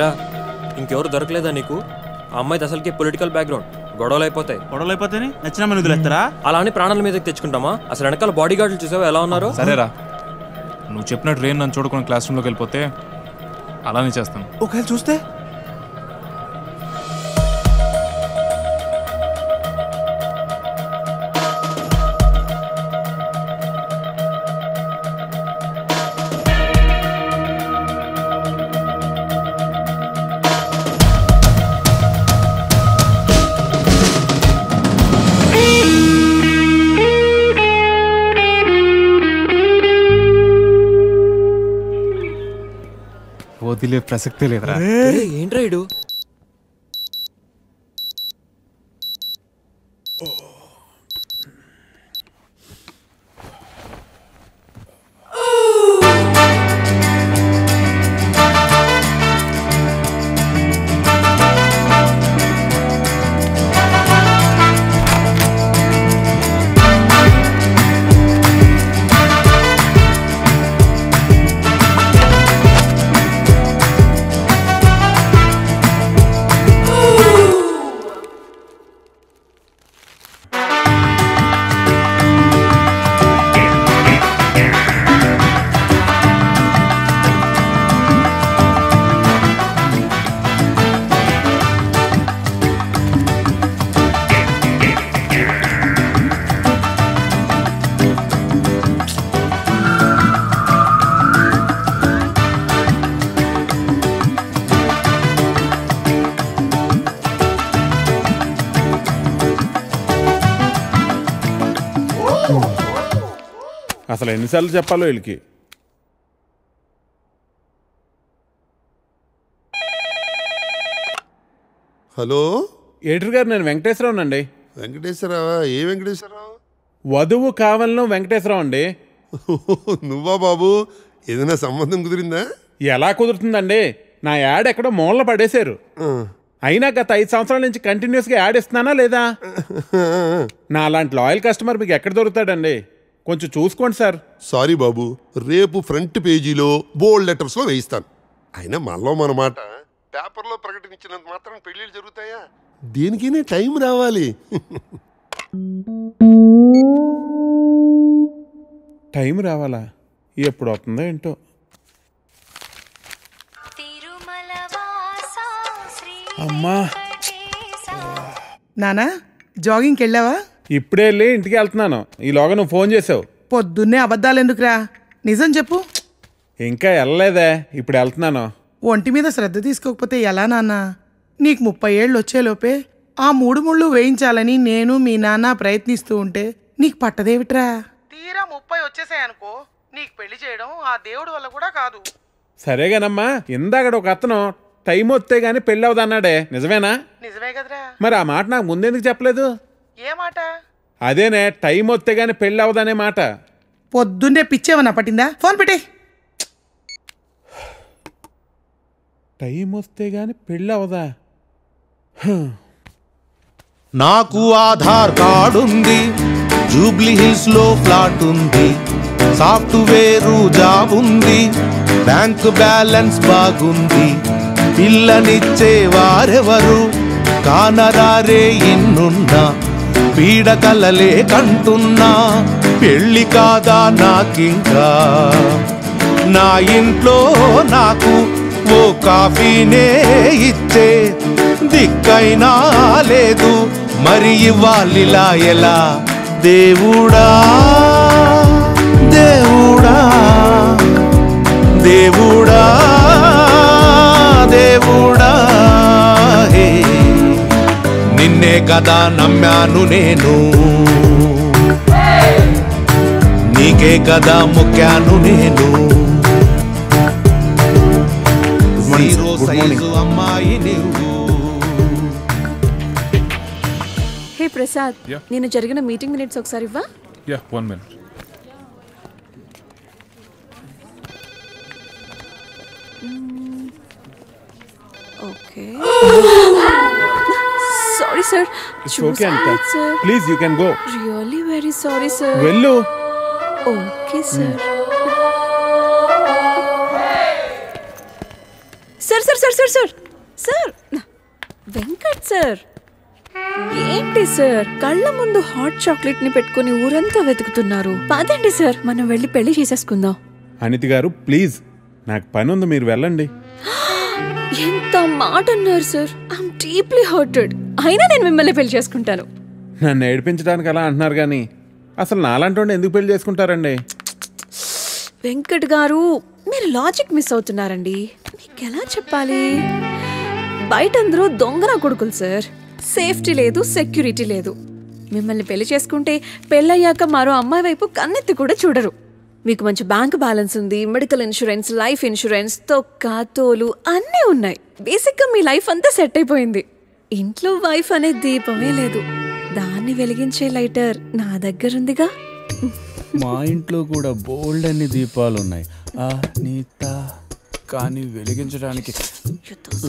ఎరా ఇంకెవరు దొరకలేదా నీకు? ఆ అమ్మాయిది అసలుకి పొలిటికల్ బ్యాక్గ్రౌండ్. గొడవలు అయిపోతాయి నచ్చిన మన వదిలేస్తారా? అలా అని ప్రాణాల మీదకి తెచ్చుకుంటామా? అసలు వెనకాల బాడీ గార్డులు చూసావా ఎలా ఉన్నారు? సరేరా, నువ్వు చెప్పినట్టు రేన్ నన్ను చూడకుండా క్లాస్ రూమ్లోకి వెళ్ళిపోతే అలానే చేస్తాను. ఒకవేళ చూస్తే వదిలే ప్రసక్తే లేదురా. ఏంట్రా ఇడు? అసలు ఎన్నిసార్లు చెప్పాలో వీళ్ళకి. హలో ఎడిటర్ గారు, నేను వెంకటేశ్వరరావు అండి. వెంకటేశ్వరరావా? ఏ వెంకటేశ్వరరావు? వధువు కావాలను వెంకటేశ్వరరావు అండి. నువ్వా బాబు? ఏదైనా సంబంధం కుదిరిందా? ఎలా కుదురుతుందండి? నా యాడ్ ఎక్కడో మూలన పడేశారు. అయినా గత 5 సంవత్సరాల నుంచి కంటిన్యూస్గా యాడ్ ఇస్తున్నానా లేదా? నా అలాంటి లాయల్ కస్టమర్ మీకు ఎక్కడ దొరుకుతాడండి? కొంచెం చూసుకోండి సార్. సారీ బాబు, రేపు ఫ్రంట్ పేజీలో బోల్డ్ లెటర్స్లో వేయిస్తాను. అయినా మనలో మన మాట పేపర్లో ప్రకటించినంత మాత్రం పెళ్ళిళ్ళు జరుగుతాయా? దేనికైనా టైం రావాలి. టైం రావాలా? ఎప్పుడు వస్తుందో ఏంటో. అమ్మా నానా, జాగింగ్కి వెళ్ళావా? ఇప్పుడే వెళ్ళి ఇంటికి వెళ్తున్నాను. ఈలోగా నువ్వు ఫోన్ చేసావు. పొద్దున్నే అబద్ధాలు ఎందుకురా? నిజం చెప్పు. ఇంకా వెళ్ళలేదే, ఇప్పుడు వెళ్తున్నాను. ఒంటి మీద శ్రద్ధ తీసుకోకపోతే ఎలా నాన్న? నీకు 30 ఏళ్ళు వచ్చేలోపే ఆ 3 ముళ్ళు వేయించాలని నేను మీ నాన్న ప్రయత్నిస్తూ ఉంటే నీకు పట్టదేవిట్రా? తీరా 30 వచ్చేసాయనుకో, నీకు పెళ్లి చేయడం ఆ దేవుడి వల్ల కూడా కాదు. సరేగానమ్మా, ఇందాకడ ఒక అతను టైం వస్తే గానీ పెళ్ళి అవదన్నాడే, నిజమేనా? నిజమే కదరా. మరి ఆ మాట నాకు ముందెందుకు చెప్పలేదు? ఏ మాట? అదేనే, టైం వస్తే గానీ పెళ్ళి అవదనే మాట. పొద్దున్నే పిచ్చేమన్నా పట్టిందా? ఫోన్ పెట్టే. టైం వస్తే గానీ పెళ్ళి అవదా? నాకు ఆధార్ కార్డు ఉంది, జూబ్లీ హిల్స్ లో ఫ్లాట్ ఉంది, సాఫ్ట్వేర్ జాబ్ ఉంది, బ్యాంక్ బ్యాలెన్స్ బాగుంది, పిల్లనిచ్చే వారెవరు కానరారే ఎన్నున్నా, పీడకలలే కంటున్నా, పెళ్ళి కాదా నాకింకా, నా ఇంట్లో నాకు ఓ కాఫీనే ఇచ్చే దిక్కైనా లేదు, మరి ఇవ్వాలిలా ఎలా? దేవుడా దేవుడా దేవుడా దేవుడా, హే నిన్నే కదా నమ్మాను నేను, నీకే కదా మొక్కాను నేను, జీరో సైజు అమ్మాయి నువ్వు. హే ప్రసాద్, నేను జరిగిన మీటింగ్ మినిట్స్ ఒకసారి ఇవ్వా? Yeah, 1 minute. Okay. Sorry sir. Okay అంట. Please you can go. Really very sorry sir. వెళ్ళు. Okay sir. Sir sir sir sir sir sir sir Venkat sir, ఏంటి సార్ కళ్ళ ముందు హాట్ చాక్లెట్ ని పెట్టుకుని ఊరంతా వెతుకుతున్నారు? పదండి సార్, మనం వెళ్ళి పెళ్లి చేసేసుకుందాం. అనితి గారు ప్లీజ్, నాకు పని ఉంది, మీరు వెళ్ళండి. ఎంత మాట అన్నారు సార్, ఐఎమ్ డీప్లీ హర్టెడ్. అయినా నేను మిమ్మల్ని పెళ్లి చేసుకుంటాను. నన్ను ఏడిపించడానికి అలా అంటున్నారు కానీ అసలు నాలాంటి ఎందుకు పెళ్లి చేసుకుంటారండి? వెంకట్ గారు, మీరు లాజిక్ మిస్ అవుతున్నారండి. మీకు ఎలా చెప్పాలి? బయట అందరూ దొంగన కొడుకులు సార్. సేఫ్టీ లేదు, సెక్యూరిటీ లేదు. మిమ్మల్ని పెళ్లి చేసుకుంటే పెళ్ళయ్యాక మరో అమ్మాయి వైపు కన్నెత్తి కూడా చూడరు. మీకు మంచి బ్యాంక్ బ్యాలెన్స్ ఉంది, మెడికల్ ఇన్సూరెన్స్, లైఫ్ ఇన్సూరెన్స్, తొక్క తోలు అన్నీ ఉన్నాయి. బేసిక్గా మీ లైఫ్ అంతా సెట్ అయిపోయింది. ఇంట్లో వైఫ్ అనే దీపమే లేదు, దాన్ని వెలిగించే లైటర్ నా దగ్గరుందిగా. మా ఇంట్లో కూడా బోల్డ్ అన్ని దీపాలున్నాయి నీత, కానీ వెలిగించడానికి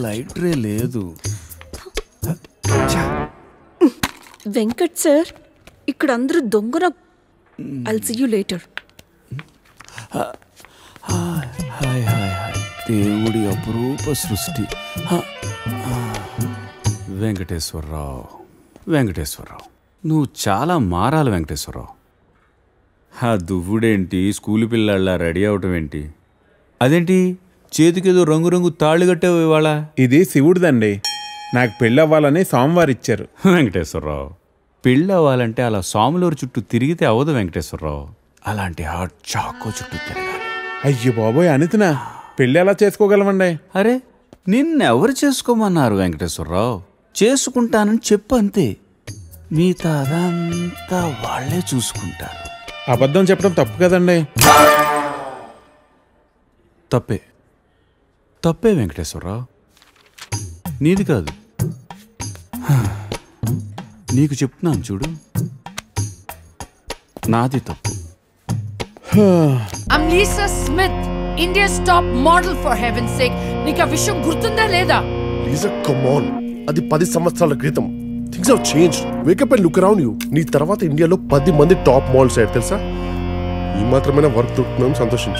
లైటరే లేదు. వెంకట్ సార్, ఇక్కడ అందరూ దొంగన. I'll see you later. Hi hi hi, దేవుడి అపురూప సృష్టి. వెంకటేశ్వరరావు, వెంకటేశ్వరరావు, నువ్వు చాలా మారాలి వెంకటేశ్వరరావు. ఆ దువ్వుడేంటి, స్కూల్ పిల్లల్లా రెడీ అవటం ఏంటి? అదేంటి చేతికేదో రంగురంగు తాళ్ళు కట్టావు ఇవాళ? ఇది శివుడిదండి, నాకు పెళ్ళి అవ్వాలని స్వామివారు ఇచ్చారు. వెంకటేశ్వరరావు, పెళ్ళి అవ్వాలంటే అలా స్వాములూరు చుట్టూ తిరిగితే అవ్వదు వెంకటేశ్వరరావు. అలాంటి హాట్ చాకో చుట్టూ తిరగాలి. అయ్యో బాబోయ్, అనితినా పెళ్ళి ఎలా చేసుకోగలమండి? అరే నిన్నెవరు చేసుకోమన్నారు వెంకటేశ్వరరావు? చేసుకుంటానని చెప్పు అంతే, మిగతా అదంతా వాళ్లే చూసుకుంటారు. అబద్ధం చెప్పడం తప్పు కదండి. తప్పే, తప్పే వెంకటేశ్వరరావు, నీది కాదు. నీకు చెప్తున్నాను చూడు, నాది తప్పు. I'm Lisa Smith, India's top model for heaven's sake. నీకు ఆ విషయం గుర్తుందా లేదా? లీజా కమ్ ఆన్, అది 10 సంవత్సరాల క్రితం. Things have changed. Wake up and look around you. నీ తర్వాత ఇండియాలో 10 మంది టాప్ మోడల్స్ అయ్యారు తెలుసా? ఈ మాత్రమైనా వర్క్ దొరుకుతుందని సంతోషించు.